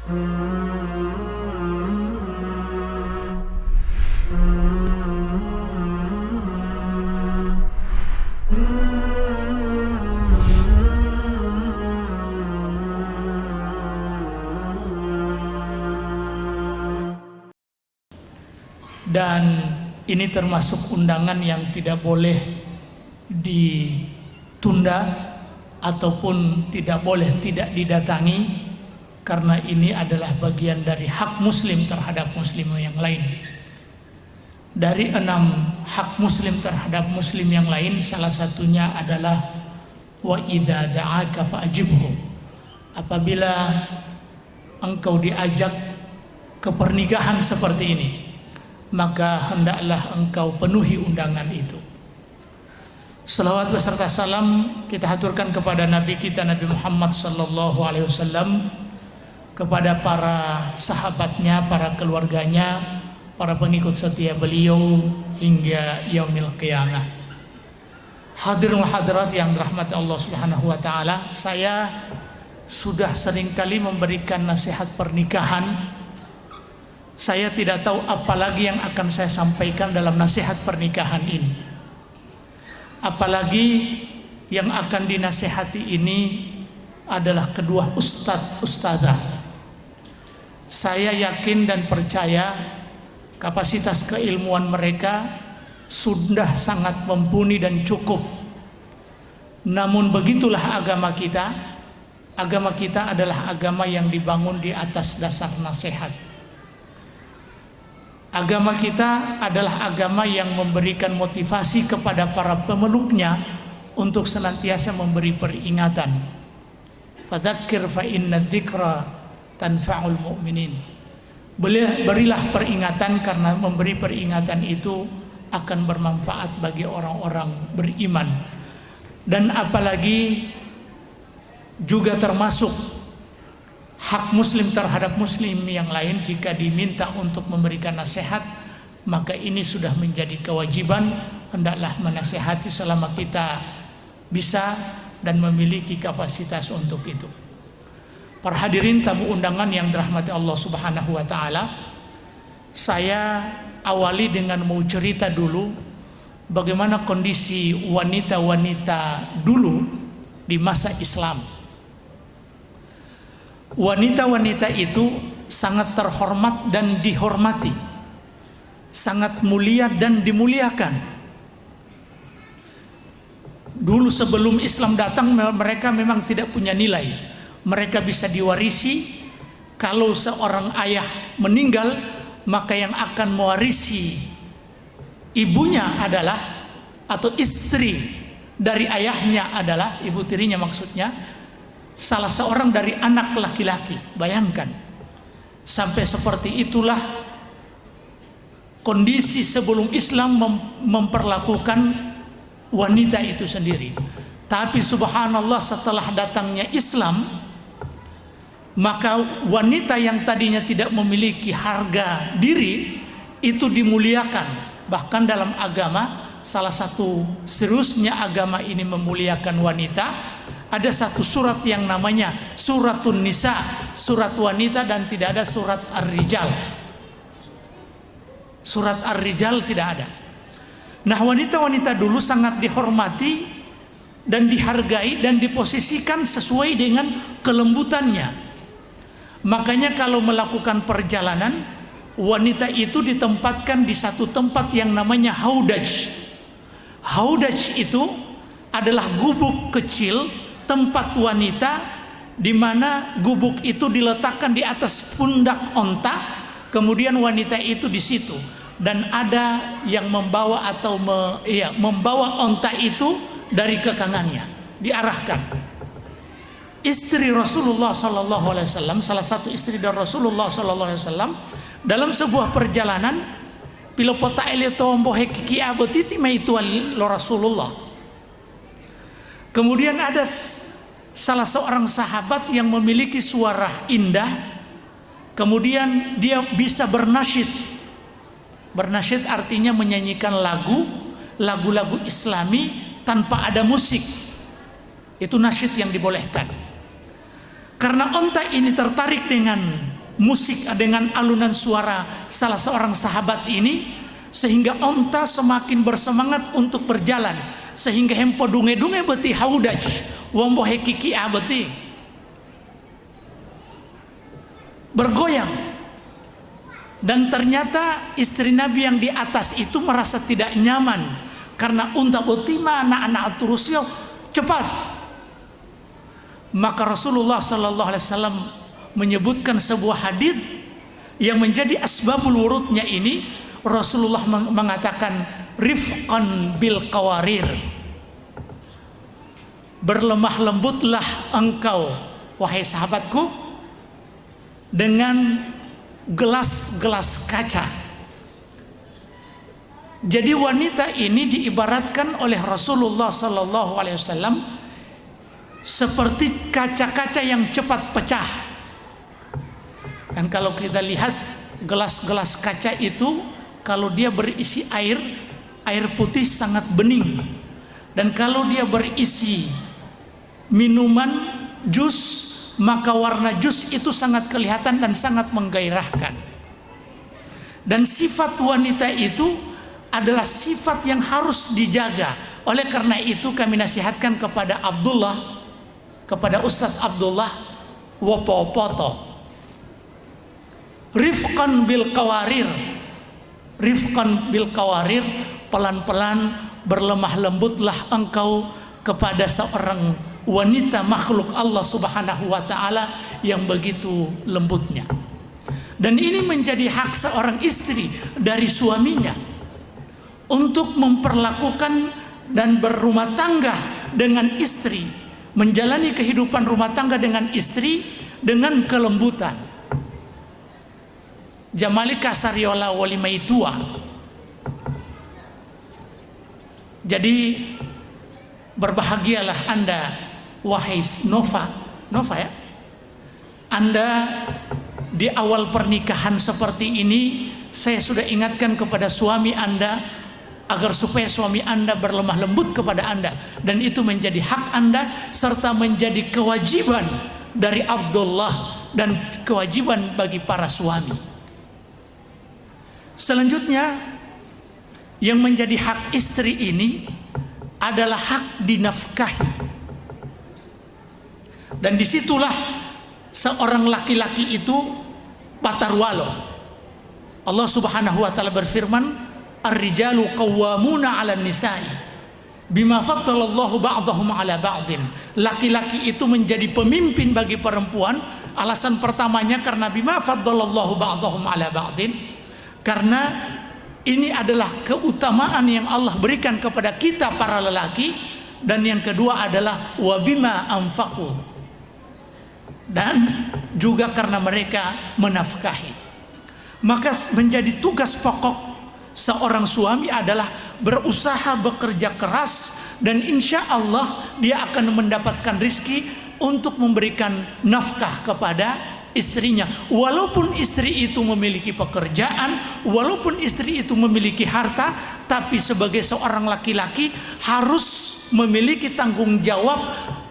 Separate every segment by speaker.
Speaker 1: Dan ini termasuk undangan yang tidak boleh ditunda ataupun tidak boleh tidak didatangi, karena ini adalah bagian dari hak muslim terhadap muslim yang lain. Dari 6 hak muslim terhadap muslim yang lain, salah satunya adalah wa idza da'aka fa'ajibhu. Apabila engkau diajak ke pernikahan seperti ini, maka hendaklah engkau penuhi undangan itu. Salawat beserta salam kita haturkan kepada Nabi kita Nabi Muhammad sallallahu alaihi wasallam, kepada para sahabatnya, para keluarganya, para pengikut setia beliau hingga yaumil qiyamah. Hadirin wa hadirat yang dirahmati Allah Subhanahu wa taala, saya sudah seringkali memberikan nasihat pernikahan. Saya tidak tahu apa lagi yang akan saya sampaikan dalam nasihat pernikahan ini. Apalagi yang akan dinasihati ini adalah kedua ustadzah. Saya yakin dan percaya kapasitas keilmuan mereka sudah sangat mumpuni dan cukup. Namun begitulah agama kita. Agama kita adalah agama yang dibangun di atas dasar nasihat. Agama kita adalah agama yang memberikan motivasi kepada para pemeluknya untuk senantiasa memberi peringatan. Fadzakir fa inna dzikra tanfa'ul mu'minin. Berilah peringatan, karena memberi peringatan itu akan bermanfaat bagi orang-orang beriman. Dan apalagi juga termasuk hak muslim terhadap muslim yang lain, jika diminta untuk memberikan nasihat, maka ini sudah menjadi kewajiban, hendaklah menasihati selama kita bisa dan memiliki kapasitas untuk itu. Para hadirin tamu undangan yang dirahmati Allah Subhanahu wa taala, saya awali dengan mau cerita dulu bagaimana kondisi wanita-wanita dulu di masa Islam. Wanita-wanita itu sangat terhormat dan dihormati, sangat mulia dan dimuliakan. Dulu sebelum Islam datang, mereka memang tidak punya nilai. Mereka bisa diwarisi. Kalau seorang ayah meninggal, maka yang akan mewarisi ibunya adalah, atau istri dari ayahnya adalah, ibu tirinya maksudnya, salah seorang dari anak laki-laki. Bayangkan, sampai seperti itulah kondisi sebelum Islam memperlakukan wanita itu sendiri. Tapi subhanallah, setelah datangnya Islam, maka wanita yang tadinya tidak memiliki harga diri itu dimuliakan. Bahkan dalam agama, salah satu seriusnya agama ini memuliakan wanita, ada satu surat yang namanya Suratun Nisa, surat wanita, dan tidak ada surat Ar-Rijal. Surat Ar-Rijal tidak ada. Nah, wanita-wanita dulu sangat dihormati dan dihargai dan diposisikan sesuai dengan kelembutannya. Makanya kalau melakukan perjalanan, wanita itu ditempatkan di satu tempat yang namanya haudaj. Haudaj itu adalah gubuk kecil, tempat wanita, di mana gubuk itu diletakkan di atas pundak onta, kemudian wanita itu di situ, dan ada yang membawa atau membawa onta itu dari kekangannya, diarahkan. Istri Rasulullah sallallahu alaihi wasallam, salah satu istri dari Rasulullah sallallahu alaihi wasallam, dalam sebuah perjalanan, pilopota eletombo hekiki abotiti maitu lo Rasulullah. Kemudian ada salah seorang sahabat yang memiliki suara indah, kemudian dia bisa bernasyid. Bernasyid artinya menyanyikan lagu-lagu Islami tanpa ada musik. Itu nasyid yang dibolehkan. Karena onta ini tertarik dengan musik dengan alunan suara salah seorang sahabat ini, sehingga onta semakin bersemangat untuk berjalan, sehingga hempo dunge-dunge beti haudaj wong bohe kiki beti bergoyang. Dan ternyata istri Nabi yang di atas itu merasa tidak nyaman karena unta botima anak-anak terusnya cepat. Maka Rasulullah sallallahu alaihi wasallam menyebutkan sebuah hadis yang menjadi asbabul wurudnya ini. Rasulullah mengatakan rifqan bil qawarir, berlemah lembutlah engkau wahai sahabatku dengan gelas-gelas kaca. Jadi wanita ini diibaratkan oleh Rasulullah sallallahu alaihi wasallam seperti kaca-kaca yang cepat pecah. Dan kalau kita lihat gelas-gelas kaca itu, kalau dia berisi air putih sangat bening. Dan kalau dia berisi minuman jus, maka warna jus itu sangat kelihatan dan sangat menggairahkan. Dan sifat wanita itu adalah sifat yang harus dijaga. Oleh karena itu kami nasihatkan kepada Ustadz Abdullah, wopo-poto rifqan bil qawarir, rifqan bil qawarir, pelan-pelan berlemah lembutlah engkau kepada seorang wanita makhluk Allah subhanahu wa ta'ala yang begitu lembutnya. Dan ini menjadi hak seorang istri dari suaminya untuk memperlakukan dan berumah tangga dengan istri, menjalani kehidupan rumah tangga dengan istri dengan kelembutan. Jamalika sariola walimaitua. Jadi berbahagialah Anda wahai Nova ya. Anda di awal pernikahan seperti ini, saya sudah ingatkan kepada suami Anda agar supaya suami Anda berlemah lembut kepada Anda, dan itu menjadi hak Anda serta menjadi kewajiban dari Abdullah dan kewajiban bagi para suami. Selanjutnya yang menjadi hak istri ini adalah hak dinafkahi. Dan disitulah seorang laki-laki itu patarwalo. Allah subhanahu wa ta'ala berfirman, ar-rijalu qawwamuna 'alan nisa'i bima faddalallahu ba'dahum 'ala ba'din. Laki-laki itu menjadi pemimpin bagi perempuan. Alasan pertamanya karena bima faddalallahu ba'dahum 'ala ba'din, karena ini adalah keutamaan yang Allah berikan kepada kita para lelaki. Dan yang kedua adalah wabima anfaqu, dan juga karena mereka menafkahi. Maka menjadi tugas pokok seorang suami adalah berusaha bekerja keras, dan insya Allah dia akan mendapatkan rizki untuk memberikan nafkah kepada istrinya. Walaupun istri itu memiliki pekerjaan, walaupun istri itu memiliki harta, tapi sebagai seorang laki-laki harus memiliki tanggung jawab,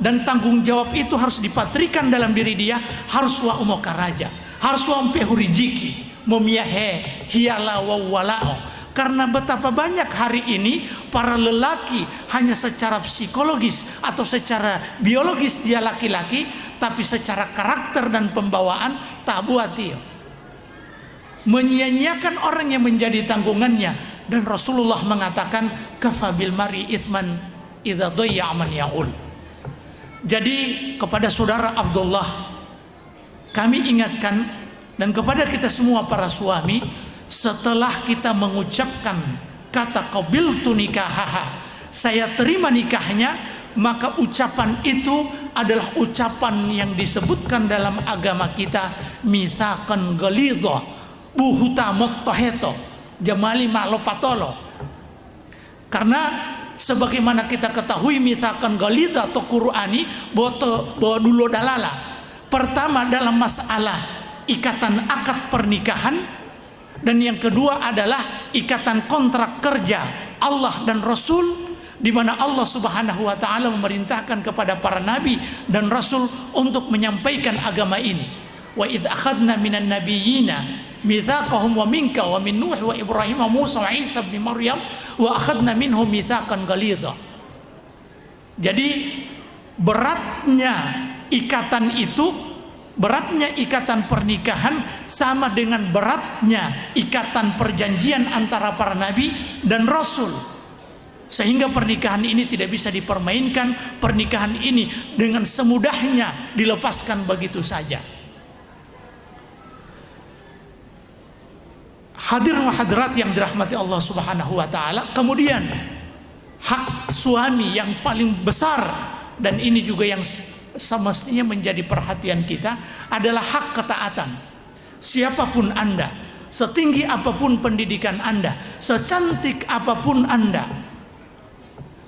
Speaker 1: dan tanggung jawab itu harus dipatrikan dalam diri dia. Harus wa umokaraja, harus wa riziki, memiyahe hiyala wa walao. Karena betapa banyak hari ini para lelaki hanya secara psikologis atau secara biologis dia laki-laki, tapi secara karakter dan pembawaan tabuati, menyia-nyiakan orang yang menjadi tanggungannya. Dan Rasulullah mengatakan kafabil mari ithman idza dayya man yaul. Jadi kepada saudara Abdullah kami ingatkan, dan kepada kita semua para suami, setelah kita mengucapkan kata qabiltu nikahaha, saya terima nikahnya, maka ucapan itu adalah ucapan yang disebutkan dalam agama kita mitsaqan ghalidha buhutamot toheto jamali ma'lopatolo. Karena sebagaimana kita ketahui mitsaqan ghalidha atau Qur'ani bawa dulu dalala. Pertama dalam masalah ikatan akad pernikahan, dan yang kedua adalah ikatan kontrak kerja Allah dan Rasul, di mana Allah Subhanahu wa taala memerintahkan kepada para nabi dan rasul untuk menyampaikan agama ini. Wa idz akhadna minan nabiyyina mitsaqahum wa minka wa min Nuh wa Ibrahim wa Musa wa Isa bin Maryam wa akhadna minhum mitsaqan ghalidha. Jadi beratnya ikatan itu, beratnya ikatan pernikahan sama dengan beratnya ikatan perjanjian antara para nabi dan rasul. Sehingga pernikahan ini tidak bisa dipermainkan, pernikahan ini dengan semudahnya dilepaskan begitu saja. Hadirin wa hadirat yang dirahmati Allah Subhanahu wa taala, kemudian hak suami yang paling besar, dan ini juga yang semestinya menjadi perhatian kita, adalah hak ketaatan. Siapapun Anda, setinggi apapun pendidikan Anda, secantik apapun Anda,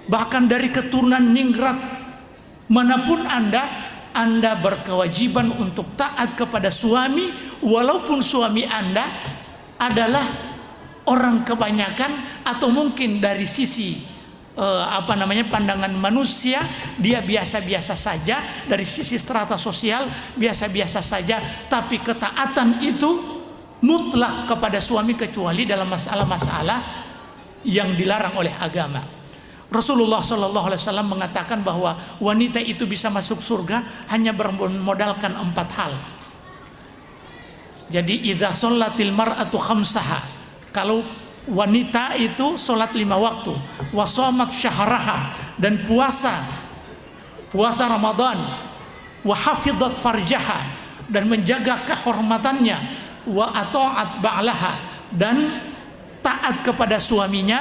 Speaker 1: bahkan dari keturunan ningrat manapun Anda berkewajiban untuk taat kepada suami, walaupun suami Anda adalah orang kebanyakan, atau mungkin dari sisi pandangan manusia dia biasa-biasa saja, dari sisi strata sosial biasa-biasa saja, tapi ketaatan itu mutlak kepada suami kecuali dalam masalah-masalah yang dilarang oleh agama. Rasulullah Shallallahu Alaihi Wasallam mengatakan bahwa wanita itu bisa masuk surga hanya bermodalkan 4 hal. Jadi idza shallatil mar'atu khamsaha, kalau wanita itu sholat 5 waktu, wa shamat syahraha, dan puasa Ramadan, wa hafizat farjaha, dan menjaga kehormatannya, wa ata'at ba'laha, dan taat kepada suaminya,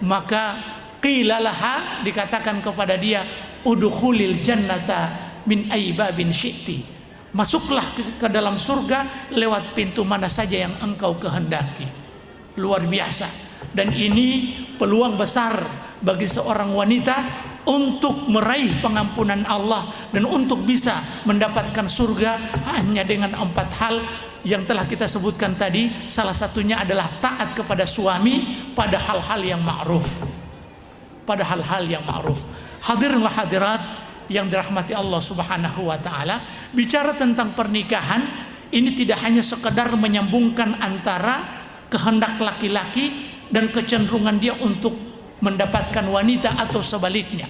Speaker 1: maka qilalaha, dikatakan kepada dia, udkhulil jannata min aybabin syi'ti, masuklah ke dalam surga lewat pintu mana saja yang engkau kehendaki. Luar biasa. Dan ini peluang besar bagi seorang wanita untuk meraih pengampunan Allah dan untuk bisa mendapatkan surga hanya dengan 4 hal yang telah kita sebutkan tadi. Salah satunya adalah taat kepada suami pada hal-hal yang ma'ruf. Hadirin wa hadirat yang dirahmati Allah Subhanahu wa taala, bicara tentang pernikahan ini tidak hanya sekedar menyambungkan antara kehendak laki-laki dan kecenderungan dia untuk mendapatkan wanita atau sebaliknya.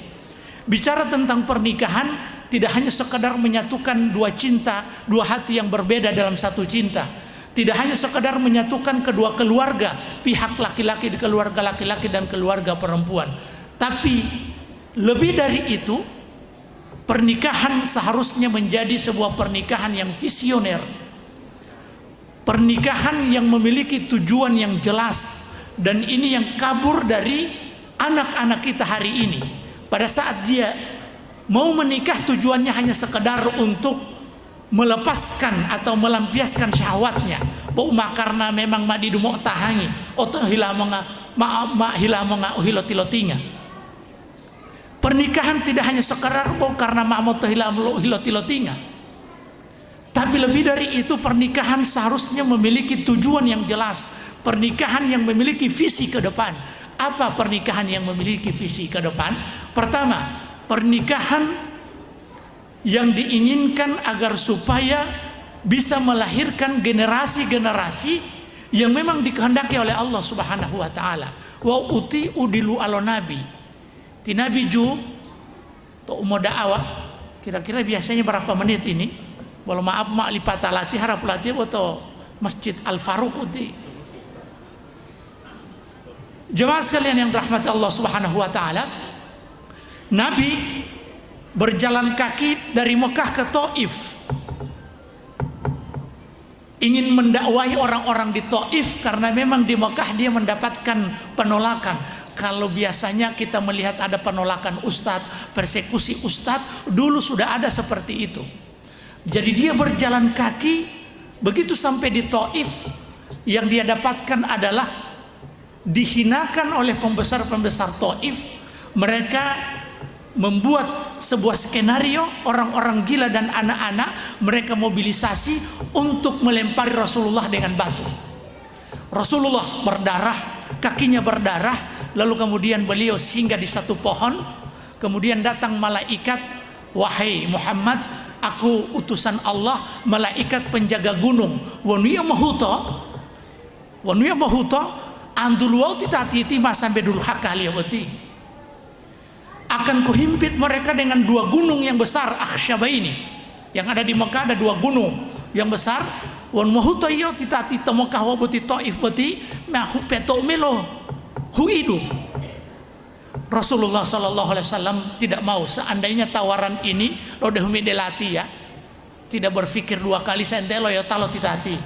Speaker 1: Bicara tentang pernikahan tidak hanya sekedar menyatukan 2 cinta, 2 hati yang berbeda dalam satu cinta. Tidak hanya sekedar menyatukan kedua keluarga, pihak laki-laki di keluarga laki-laki dan keluarga perempuan. Tapi lebih dari itu, pernikahan seharusnya menjadi sebuah pernikahan yang visioner. Pernikahan yang memiliki tujuan yang jelas, dan ini yang kabur dari anak-anak kita hari ini. Pada saat dia mau menikah, tujuannya hanya sekedar untuk melepaskan atau melampiaskan syahwatnya. Bauma karena memang madidu mau tahangi, atau hilamonga hilotilotinga. Pernikahan tidak hanya sekedar karena mau hilotilotinga. Tapi lebih dari itu, pernikahan seharusnya memiliki tujuan yang jelas. Pernikahan yang memiliki visi ke depan. Apa pernikahan yang memiliki visi ke depan? Pertama, pernikahan yang diinginkan agar supaya bisa melahirkan generasi-generasi yang memang dikehendaki oleh Allah Subhanahu wa taala. Wa uti udilu alo nabi. Ti nabi ju to umoda awak. Kira-kira biasanya berapa menit ini? Walau maaf mak lipatalati harap latih atau Masjid Al Faruq uti. Jemaah sekalian yang dirahmati Allah Subhanahu wa taala, Nabi berjalan kaki dari Mekah ke Taif, ingin mendakwai orang-orang di Taif, karena memang di Mekah dia mendapatkan penolakan. Kalau biasanya kita melihat ada penolakan ustadz, persekusi ustadz, dulu sudah ada seperti itu. Jadi dia berjalan kaki, begitu sampai di Taif, yang dia dapatkan adalah dihinakan oleh pembesar-pembesar Taif. Mereka membuat sebuah skenario, orang-orang gila dan anak-anak mereka mobilisasi untuk melempari Rasulullah dengan batu. Rasulullah berdarah, kakinya berdarah, lalu kemudian beliau singgah di satu pohon. Kemudian datang malaikat, wahai Muhammad, aku utusan Allah, malaikat penjaga gunung. Wanuya mahuto andul wauti tatiti sampai dulu hakali abati. Akan kuhimpit mereka dengan dua gunung yang besar, akhsyabaini. Yang ada di Mekah ada dua gunung yang besar. Wan mahuto yo titati Mekah wabati Taif bati mahu peto melo huidu. Rasulullah Sallallahu Alaihi Wasallam tidak mau. Seandainya tawaran ini lo dehumi delati ya, tidak berpikir dua kali sentelo ya talo titati.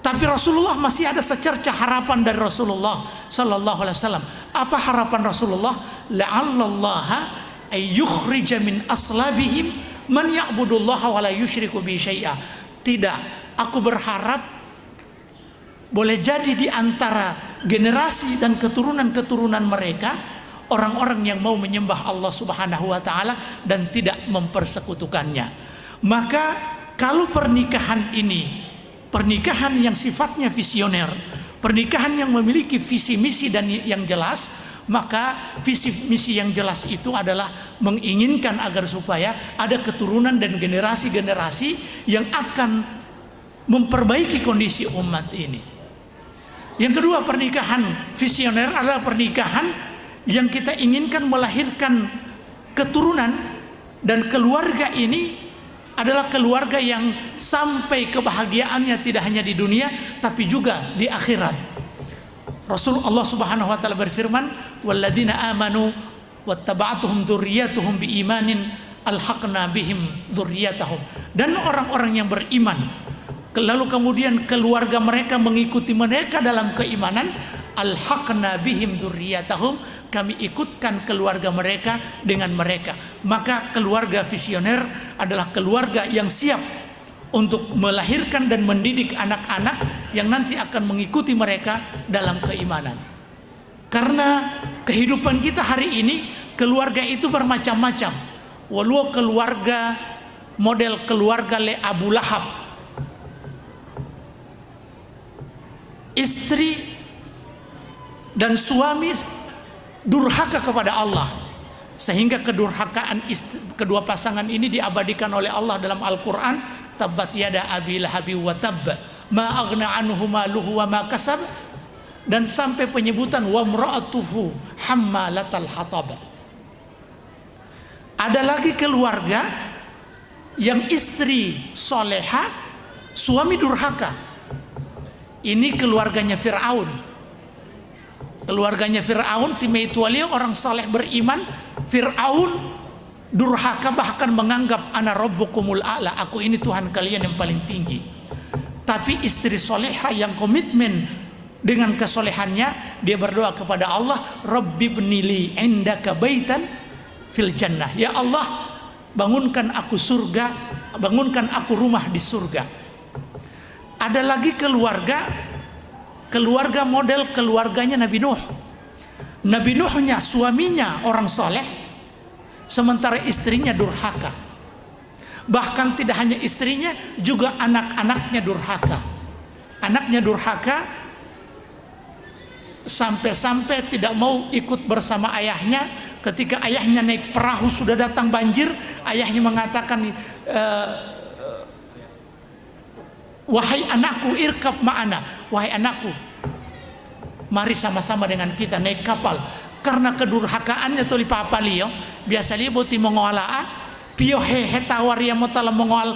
Speaker 1: Tapi Rasulullah masih ada secerca harapan dari Rasulullah Sallallahu Alaihi Wasallam. Apa harapan Rasulullah? La'allallaha ayyukhrija min aslabihim man ya'budullaha wa la yusyriku bi syai'a. Tidak, aku berharap boleh jadi di antara generasi dan keturunan-keturunan mereka orang-orang yang mau menyembah Allah Subhanahu wa taala dan tidak mempersekutukannya. Maka kalau pernikahan ini pernikahan yang sifatnya visioner, pernikahan yang memiliki visi misi dan yang jelas, maka visi misi yang jelas itu adalah menginginkan agar supaya ada keturunan dan generasi-generasi yang akan memperbaiki kondisi umat ini. Yang kedua, pernikahan visioner adalah pernikahan yang kita inginkan melahirkan keturunan, dan keluarga ini adalah keluarga yang sampai kebahagiaannya tidak hanya di dunia tapi juga di akhirat. Rasulullah Subhanahu wa taala berfirman, "Walladzina amanu wattaba'atuhum dzurriyyatuhum biimanin alhaqna bihim dzurriyyatahum." Dan orang-orang yang beriman lalu kemudian keluarga mereka mengikuti mereka dalam keimanan, alhaqna bihim dzurriyyatahum, kami ikutkan keluarga mereka dengan mereka. Maka keluarga visioner adalah keluarga yang siap untuk melahirkan dan mendidik anak-anak yang nanti akan mengikuti mereka dalam keimanan. Karena kehidupan kita hari ini, keluarga itu bermacam-macam. Walau keluarga model keluarga Abu Lahab, istri dan suami durhaka kepada Allah, sehingga kedurhakaan kedua pasangan ini diabadikan oleh Allah dalam Al-Quran. Tabbat yada abi lahabi wa tabb ma aghna anhu maluhu wa ma kasab, dan sampai penyebutan wa mra'atuhu hammalatal hatab. Ada lagi keluarga yang istri soleha, suami durhaka. Ini keluarganya Fir'aun. Keluarganya Fir'aun timaitualia orang saleh beriman. Fir'aun durhaka, bahkan menganggap ana rabbukumul a'la, aku ini Tuhan kalian yang paling tinggi. Tapi istri soleha yang komitmen dengan kesolehannya, dia berdoa kepada Allah, Rabbi bnili indaka baitan fil jannah, ya Allah bangunkan aku surga, bangunkan aku rumah di surga. Ada lagi keluarga model keluarganya Nabi Nuh. Nabi Nuhnya suaminya orang soleh, sementara istrinya durhaka. Bahkan tidak hanya istrinya, juga anak-anaknya durhaka. Anaknya durhaka sampai-sampai tidak mau ikut bersama ayahnya. Ketika ayahnya naik perahu sudah datang banjir, ayahnya mengatakan, wahai anakku irkab ma'ana, wahai anakku mari sama-sama dengan kita naik kapal. Karena kedurhakaannya tuli papa liyo biasa liyo boti mongolaa pio hehe tawar ya motala mongol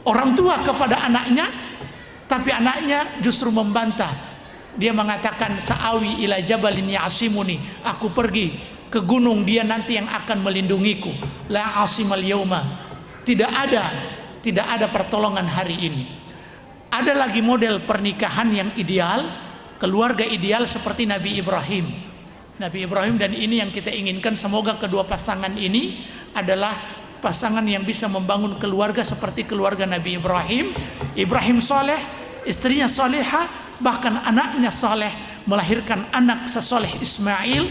Speaker 1: orang tua kepada anaknya, tapi anaknya justru membantah. Dia mengatakan sa'awi ila jabalin ya'simuni, aku pergi ke gunung, dia nanti yang akan melindungiku. La asimal yauma, tidak ada pertolongan hari ini. Ada lagi model pernikahan yang ideal, keluarga ideal seperti Nabi Ibrahim. Nabi Ibrahim, dan ini yang kita inginkan, semoga kedua pasangan ini adalah pasangan yang bisa membangun keluarga seperti keluarga Nabi Ibrahim. Ibrahim soleh, istrinya soleha, bahkan anaknya soleh, melahirkan anak sesoleh Ismail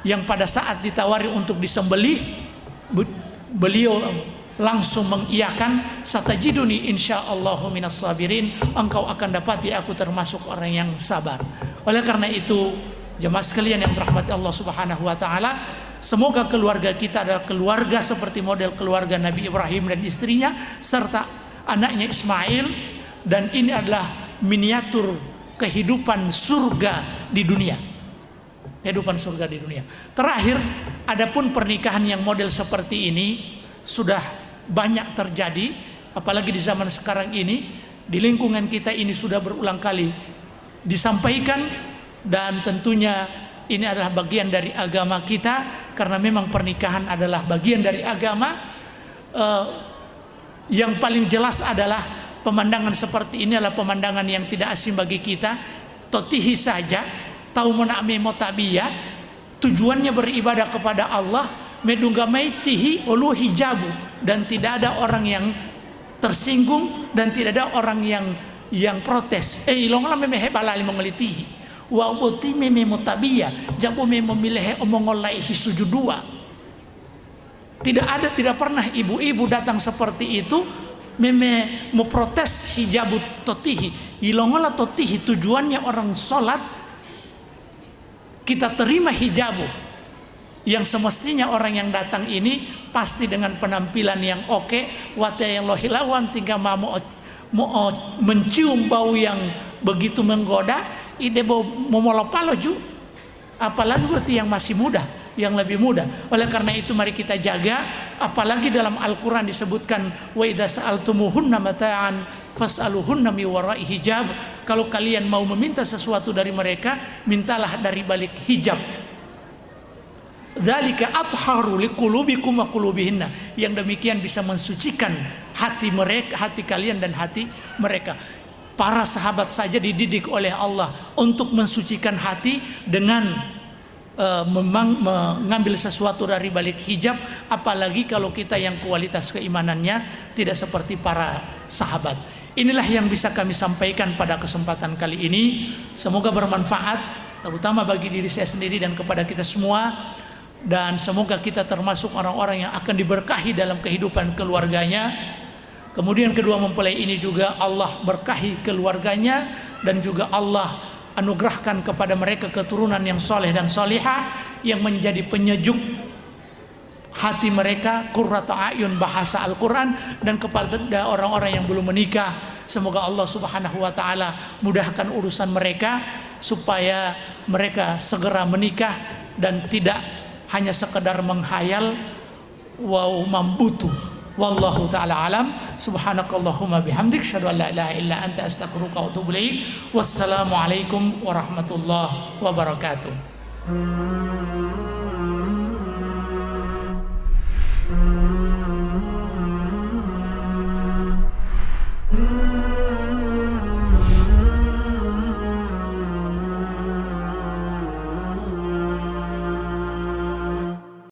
Speaker 1: yang pada saat ditawari untuk disembelih, beliau langsung mengiyakan, satajiduni insyaallahu minas sabirin, engkau akan dapati aku termasuk orang yang sabar. Oleh karena itu, jemaah sekalian yang dirahmati Allah Subhanahu wa taala, Semoga keluarga kita adalah keluarga seperti model keluarga Nabi Ibrahim dan istrinya serta anaknya Ismail, dan ini adalah miniatur kehidupan surga di dunia. Kehidupan surga di dunia. Terakhir, adapun pernikahan yang model seperti ini sudah banyak terjadi, apalagi di zaman sekarang ini, di lingkungan kita ini sudah berulang kali disampaikan, dan tentunya ini adalah bagian dari agama kita, karena memang pernikahan adalah bagian dari agama. Yang paling jelas adalah pemandangan seperti ini adalah pemandangan yang tidak asing bagi kita. Totihi saja, tahu menakmi motabia, tujuannya beribadah kepada Allah, medungamaitihi ulu hijabu, dan tidak ada orang yang tersinggung dan tidak ada orang yang protes. Ilonglah memehe balali mengelitihi. Wa boti meme motabia jabu meme memilih omongolai sujud dua. Tidak pernah ibu-ibu datang seperti itu meme memprotes hijabut totihi. Ilongola totihi, tujuannya orang sholat kita terima hijabu, yang semestinya orang yang datang ini pasti dengan penampilan yang oke, wate yang lohilawan tinggal mau mencium bau yang begitu menggoda. Ide bau momolopaloju, apalagi berarti yang masih muda, yang lebih muda. Oleh karena itu mari kita jaga, apalagi dalam Al-Quran disebutkan wa idza sa'altumuhunna mata'an fas'aluhunna mi wara'i hijab. Kalau kalian mau meminta sesuatu dari mereka, mintalah dari balik hijab. Dzalika atharu liqulubikum wa qulubihinna. Yang demikian bisa mensucikan hati mereka, hati kalian dan hati mereka. Para sahabat saja dididik oleh Allah untuk mensucikan hati dengan mengambil sesuatu dari balik hijab, apalagi kalau kita yang kualitas keimanannya tidak seperti para sahabat. Inilah yang bisa kami sampaikan pada kesempatan kali ini. Semoga bermanfaat, terutama bagi diri saya sendiri dan kepada kita semua. Dan semoga kita termasuk orang-orang yang akan diberkahi dalam kehidupan keluarganya. Kemudian kedua mempelai ini juga Allah berkahi keluarganya, dan juga Allah anugerahkan kepada mereka keturunan yang soleh dan solihah yang menjadi penyejuk hati mereka, qurratu a'yun bahasa Al-Quran. Dan kepada orang-orang yang belum menikah, semoga Allah Subhanahu wa ta'ala mudahkan urusan mereka supaya mereka segera menikah dan tidak hanya sekedar menghayal wow mambutu. Wallahu ta'ala alam. Subhanakallahumma bihamdik, syadu an la ilaha illa anta astaghfiruka wa atubu ilaik. Wassalamualaikum warahmatullahi wabarakatuh.